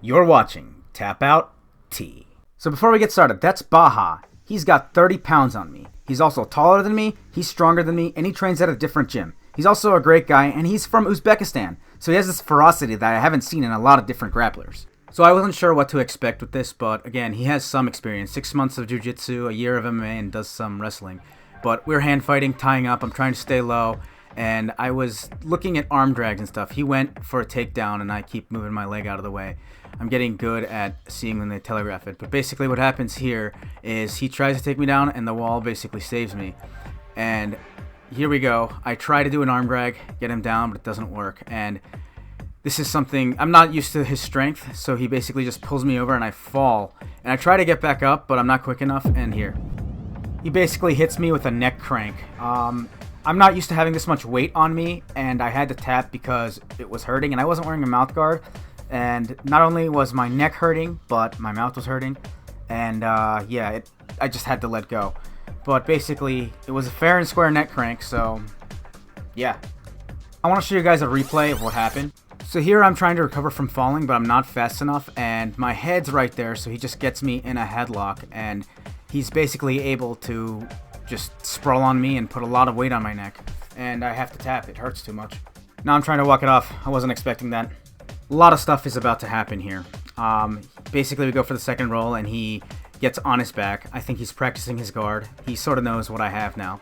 You're watching Tap Out T. So before we get started, that's Baha. He's got 30 pounds on me. He's also taller than me, he's stronger than me, and he trains at a different gym. He's also a great guy, and he's from Uzbekistan, so he has this ferocity that I haven't seen in a lot of different grapplers. So I wasn't sure what to expect with this, but again, he has some experience. 6 months of jiu-jitsu, a year of MMA, and does some wrestling. But we're hand fighting, tying up, I'm trying to stay low, and I was looking at arm drags and stuff. He went for a takedown, and I keep moving my leg out of the way. I'm getting good at seeing when they telegraph it. But basically what happens here is he tries to take me down, and the wall basically saves me. And here we go. I try to do an arm drag, get him down, but it doesn't work. And this is something, I'm not used to his strength, so he basically just pulls me over and I fall. And I try to get back up, but I'm not quick enough, and here. He basically hits me with a neck crank. I'm not used to having this much weight on me, and I had to tap because it was hurting, and I wasn't wearing a mouth guard. And not only was my neck hurting, but my mouth was hurting. And I just had to let go. But basically, it was a fair and square neck crank, so yeah. I want to show you guys a replay of what happened. So here I'm trying to recover from falling, but I'm not fast enough, and my head's right there, so he just gets me in a headlock, and he's basically able to just sprawl on me and put a lot of weight on my neck, and I have to tap. It hurts too much. Now I'm trying to walk it off. I wasn't expecting that. A lot of stuff is about to happen here. Basically, we go for the second roll, and he gets on his back. I think he's practicing his guard. He sort of knows what I have now.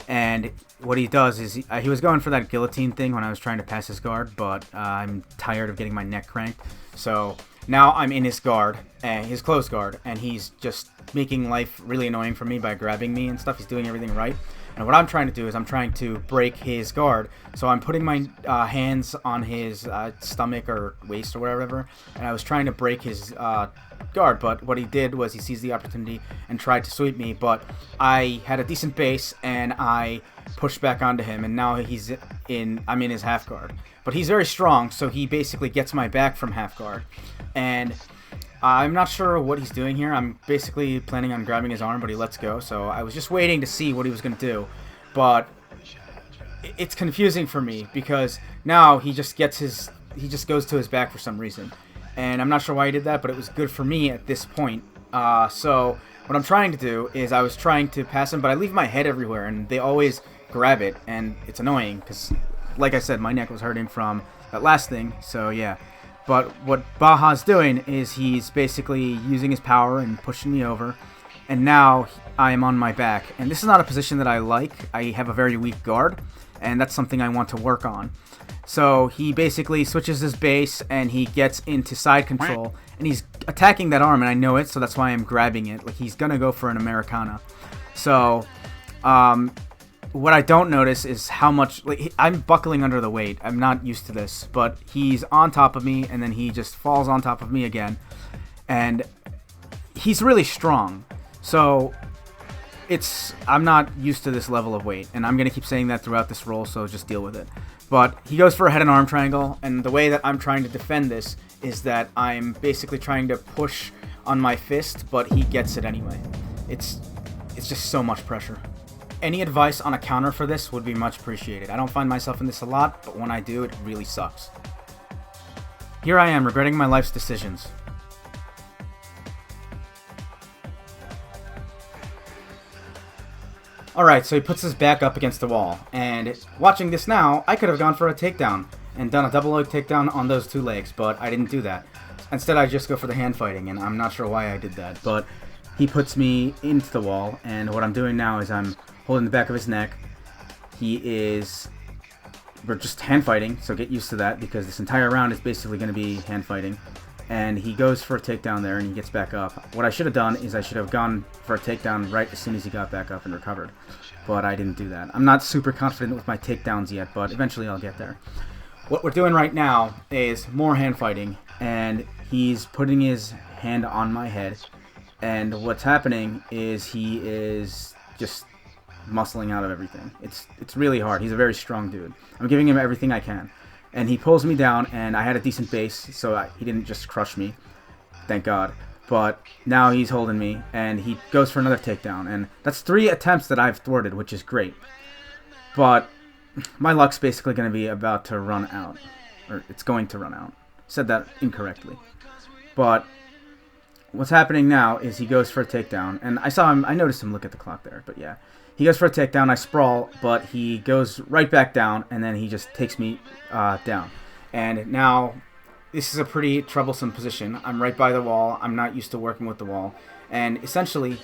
And what he does is he was going for that guillotine thing when I was trying to pass his guard, but I'm tired of getting my neck cranked. So now I'm in his guard, his closed guard, and he's just making life really annoying for me by grabbing me and stuff. He's doing everything right. And what I'm trying to do is I'm trying to break his guard. So I'm putting my hands on his stomach or waist or whatever, and I was trying to break his guard. But what he did was he seized the opportunity and tried to sweep me. But I had a decent base, and I pushed back onto him, and now I'm in his half guard. But he's very strong, so he basically gets my back from half guard. And I'm not sure what he's doing here. I'm basically planning on grabbing his arm, but he lets go. So I was just waiting to see what he was going to do. But it's confusing for me because now he just goes to his back for some reason. And I'm not sure why he did that, but it was good for me at this point. So what I'm trying to do is I was trying to pass him, but I leave my head everywhere, and they always grab it, and it's annoying because, like I said, my neck was hurting from that last thing. So yeah. But what Baha's doing is he's basically using his power and pushing me over. And now I am on my back. And this is not a position that I like. I have a very weak guard, and that's something I want to work on. So he basically switches his base, and he gets into side control. And he's attacking that arm, and I know it, so that's why I'm grabbing it. Like, he's going to go for an Americana. So what I don't notice is how much, I'm buckling under the weight. I'm not used to this, but he's on top of me, and then he just falls on top of me again. And he's really strong. So I'm not used to this level of weight, and I'm going to keep saying that throughout this roll, so just deal with it. But he goes for a head and arm triangle, and the way that I'm trying to defend this is that I'm basically trying to push on my fist, but he gets it anyway. It's just so much pressure. Any advice on a counter for this would be much appreciated. I don't find myself in this a lot, but when I do, it really sucks. Here I am, regretting my life's decisions. Alright, so he puts his back up against the wall, and watching this now, I could have gone for a takedown and done a double leg takedown on those two legs, but I didn't do that. Instead, I just go for the hand fighting, and I'm not sure why I did that, but he puts me into the wall, and what I'm doing now is I'm holding the back of his neck. We're just hand fighting, so get used to that because this entire round is basically going to be hand fighting. And he goes for a takedown there, and he gets back up. What I should have done is I should have gone for a takedown right as soon as he got back up and recovered. But I didn't do that. I'm not super confident with my takedowns yet, but eventually I'll get there. What we're doing right now is more hand fighting, and he's putting his hand on my head. And what's happening is he is just muscling out of everything. It's really hard. He's a very strong dude. I'm giving him everything I can. And he pulls me down, and I had a decent base, so he didn't just crush me. Thank God. But now he's holding me, and he goes for another takedown. And that's 3 attempts that I've thwarted, which is great. But my luck's basically going to be about to run out. Or it's going to run out. Said that incorrectly. But what's happening now is he goes for a takedown, and I noticed him look at the clock there, but yeah. He goes for a takedown, I sprawl, but he goes right back down, and then he just takes me down. And now, this is a pretty troublesome position. I'm right by the wall. I'm not used to working with the wall. And essentially,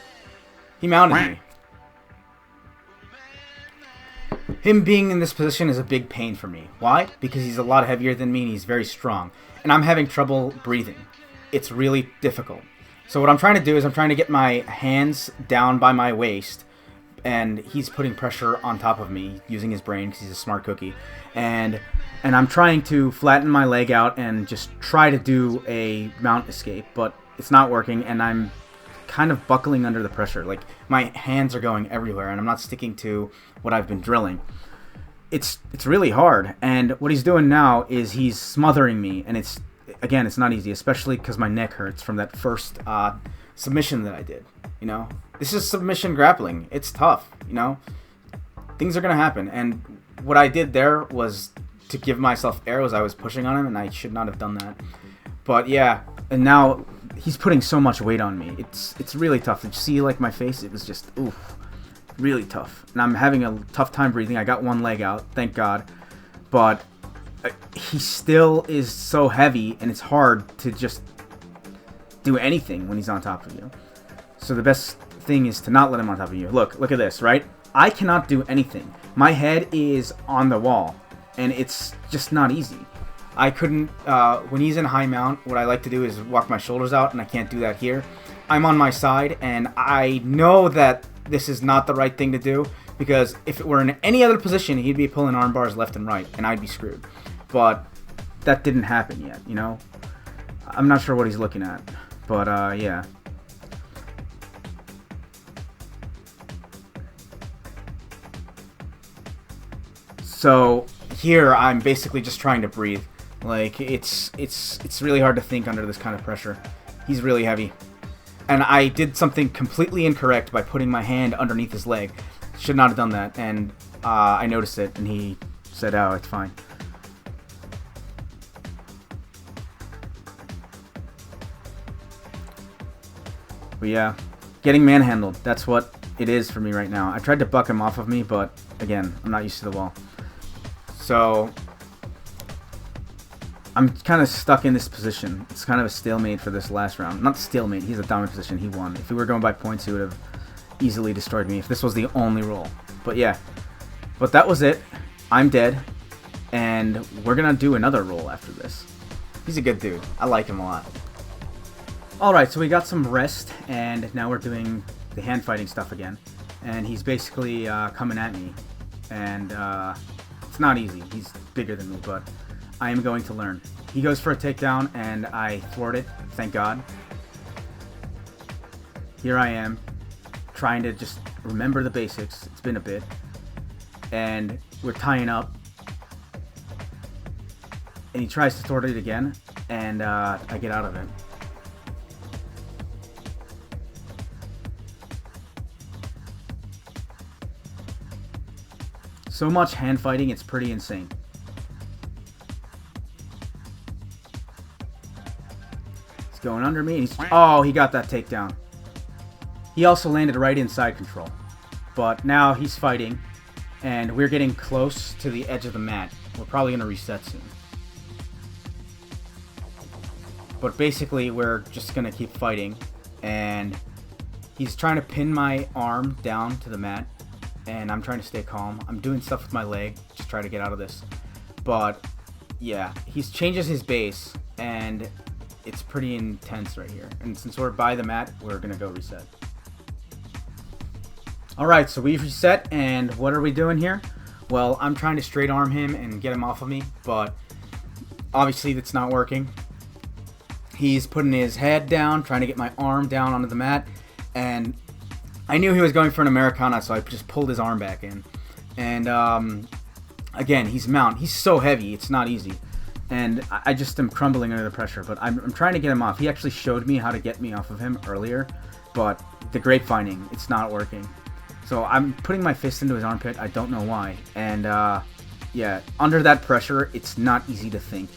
he mounted me. Him being in this position is a big pain for me. Why? Because he's a lot heavier than me, and he's very strong. And I'm having trouble breathing. It's really difficult. So what I'm trying to do is I'm trying to get my hands down by my waist, and he's putting pressure on top of me using his brain because he's a smart cookie. And I'm trying to flatten my leg out and just try to do a mount escape, but it's not working, and I'm kind of buckling under the pressure. Like, my hands are going everywhere, and I'm not sticking to what I've been drilling. It's really hard, and what he's doing now is he's smothering me, and it's not easy, especially because my neck hurts from that first submission that I did, you know? This is submission grappling. It's tough, you know? Things are going to happen, and what I did there was to give myself arrows. I was pushing on him, and I should not have done that. But yeah, and now he's putting so much weight on me. It's really tough. Did you see, like, my face? It was just, oof, really tough. And I'm having a tough time breathing. I got one leg out, thank God. But he still is so heavy, and it's hard to just do anything when he's on top of you. So the best thing is to not let him on top of you. Look at this, right? I cannot do anything. My head is on the wall, and it's just not easy. I couldn't, when he's in high mount, what I like to do is walk my shoulders out, and I can't do that here. I'm on my side, and I know that this is not the right thing to do, because if it were in any other position, he'd be pulling arm bars left and right, and I'd be screwed. But that didn't happen yet, you know? I'm not sure what he's looking at, but yeah. So here I'm basically just trying to breathe. Like, it's really hard to think under this kind of pressure. He's really heavy. And I did something completely incorrect by putting my hand underneath his leg. Should not have done that. And I noticed it, and he said, oh, it's fine. But yeah, getting manhandled. That's what it is for me right now. I tried to buck him off of me, but again, I'm not used to the wall. So I'm kind of stuck in this position. It's kind of a stalemate for this last round. Not stalemate, he's a dominant position. He won. If we were going by points, he would have easily destroyed me if this was the only roll. But yeah, but that was it. I'm dead, and we're going to do another roll after this. He's a good dude. I like him a lot. Alright, so we got some rest, and now we're doing the hand fighting stuff again. And he's basically coming at me, and it's not easy. He's bigger than me, but I am going to learn. He goes for a takedown, and I thwart it, thank God. Here I am, trying to just remember the basics. It's been a bit. And we're tying up. And he tries to thwart it again, and I get out of it. So much hand fighting, it's pretty insane. He's going under me, and he got that takedown. He also landed right inside control. But now he's fighting, and we're getting close to the edge of the mat. We're probably going to reset soon. But basically, we're just going to keep fighting, and he's trying to pin my arm down to the mat. And I'm trying to stay calm. I'm doing stuff with my leg, just try to get out of this. But yeah, he changes his base, and it's pretty intense right here. And since we're by the mat, we're gonna go reset. Alright, so we've reset, and what are we doing here? Well, I'm trying to straight arm him and get him off of me, but obviously that's not working. He's putting his head down, trying to get my arm down onto the mat, and I knew he was going for an Americana, so I just pulled his arm back in. And again, he's mount. He's so heavy, it's not easy. And I just am crumbling under the pressure, but I'm trying to get him off. He actually showed me how to get me off of him earlier, but the grapevining, it's not working. So I'm putting my fist into his armpit. I don't know why. And yeah, under that pressure, it's not easy to think.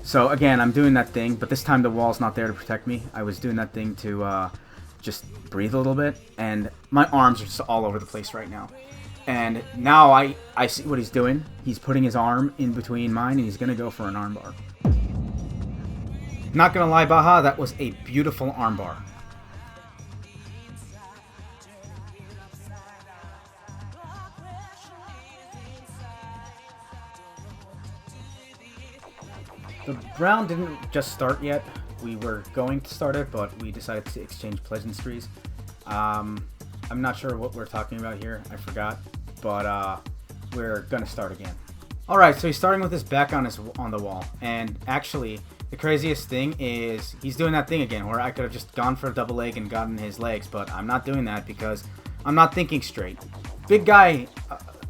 So again, I'm doing that thing, but this time the wall's not there to protect me. I was doing that thing to just breathe a little bit, and my arms are just all over the place right now. And now I see what he's doing. He's putting his arm in between mine, and he's going to go for an armbar. Not going to lie, Baha, that was a beautiful armbar. The round didn't just start yet. We were going to start it, but we decided to exchange pleasantries. I'm not sure what we're talking about here. I forgot, but we're gonna start again. All right, so he's starting with his back on the wall, and actually, the craziest thing is he's doing that thing again where I could have just gone for a double leg and gotten his legs, but I'm not doing that because I'm not thinking straight. Big guy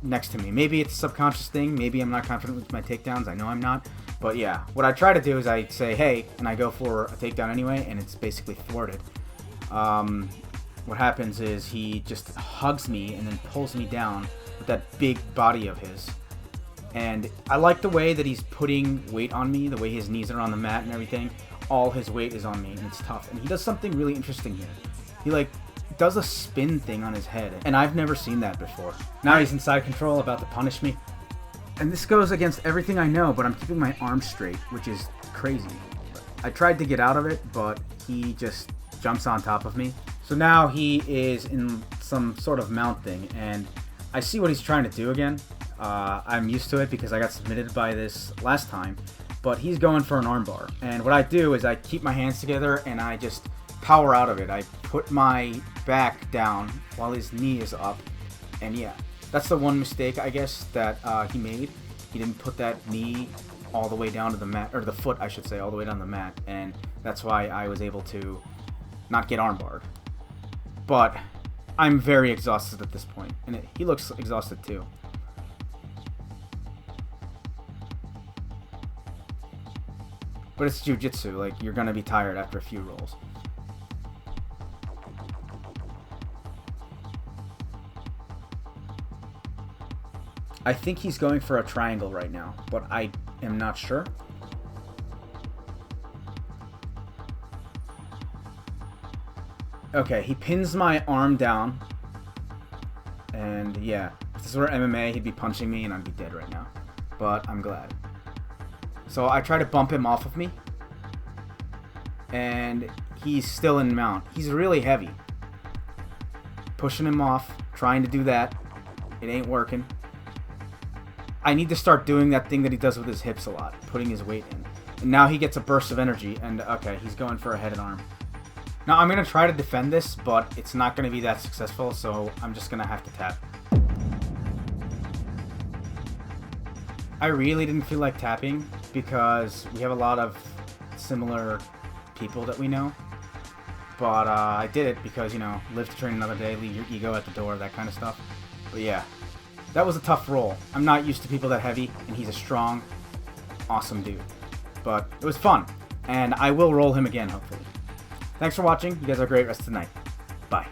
next to me. Maybe it's a subconscious thing. Maybe I'm not confident with my takedowns. I know I'm not. But yeah, what I try to do is I say, hey, and I go for a takedown anyway, and it's basically thwarted. What happens is he just hugs me and then pulls me down with that big body of his. And I like the way that he's putting weight on me, the way his knees are on the mat and everything. All his weight is on me, and it's tough. And he does something really interesting here. He does a spin thing on his head, and I've never seen that before. Now he's in side control, about to punish me. And this goes against everything I know, but I'm keeping my arms straight, which is crazy. I tried to get out of it, but he just jumps on top of me. So now he is in some sort of mount thing, and I see what he's trying to do again. I'm used to it because I got submitted by this last time, but he's going for an armbar. And what I do is I keep my hands together and I just power out of it. I put my back down while his knee is up, and yeah. That's the one mistake, I guess, that he made. He didn't put that knee all the way down to the mat, or the foot, I should say, all the way down the mat, and that's why I was able to not get armbarred. But I'm very exhausted at this point, and he looks exhausted too. But it's jiu-jitsu, you're gonna be tired after a few rolls. I think he's going for a triangle right now, but I am not sure. Okay, he pins my arm down. And yeah, if this were MMA, he'd be punching me and I'd be dead right now. But I'm glad. So I try to bump him off of me. And he's still in mount. He's really heavy. Pushing him off, trying to do that. It ain't working. I need to start doing that thing that he does with his hips a lot, putting his weight in. And now he gets a burst of energy, and okay, he's going for a head and arm. Now I'm going to try to defend this, but it's not going to be that successful, so I'm just going to have to tap. I really didn't feel like tapping because we have a lot of similar people that we know. But I did it because, live to train another day, leave your ego at the door, that kind of stuff. But yeah. That was a tough roll. I'm not used to people that heavy, and he's a strong, awesome dude. But it was fun, and I will roll him again, hopefully. Thanks for watching. You guys have a great rest of the night. Bye.